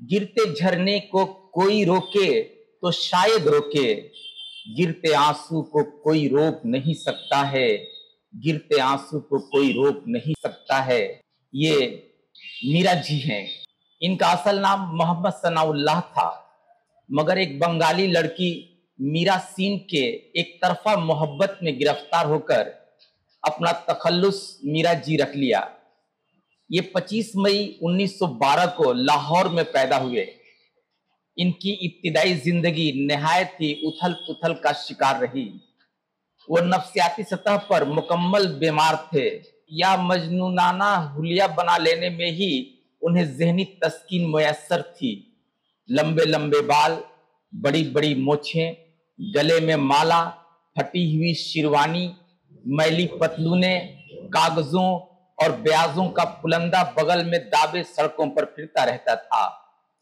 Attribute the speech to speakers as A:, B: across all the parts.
A: गिरते झरने को कोई रोके तो शायद रोके, गिरते आंसू को कोई रोक नहीं सकता है, गिरते आंसू को कोई रोक नहीं सकता है। ये मीरा जी हैं। इनका असल नाम मोहम्मद सनाउल्लाह था, मगर एक बंगाली लड़की मीरा सिंह के एक तरफा मोहब्बत में गिरफ्तार होकर अपना तखल्लुस मीरा जी रख लिया। ये 25 मई 1912 को लाहौर में पैदा हुए। इनकी इब्तिदाई जिंदगी निहायत ही उथल पुथल का शिकार रही। वो नफ्सियाती सतह पर मुकम्मल बीमार थे, या मजनूनाना हुलिया बना लेने में ही उन्हें ज़हनी तस्कीन मुयस्सर थी। लंबे लंबे बाल, बड़ी बड़ी मोछें, गले में माला, फटी हुई शिरवानी, मैली पतलूने, कागजों और ब्याजों का पुलंदा बगल में दाबे सड़कों पर फिरता रहता था।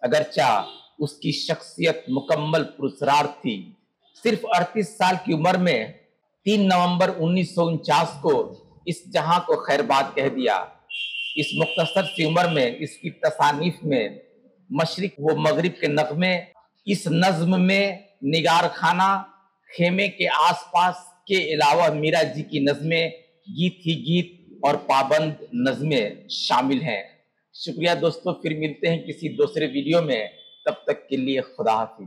A: अगरचा उसकी शख्सियत मुकम्मल पुरस्कार थी। सिर्फ 38 साल की उम्र में 3 नवंबर 1949 को इस जहां को खैरबाद कह दिया। इस मुख्तसर सी उम्र में इसकी तसानीफ में मशरिक व मगरिब के नगमे, इस नज्म में निगार खाना, खेमे के आसपास के अलावा मीरा जी की नज़में, गीत ही गीत और पाबंद नज़में शामिल हैं। शुक्रिया दोस्तों, फिर मिलते हैं किसी दूसरे वीडियो में। तब तक के लिए खुदा हाफिज।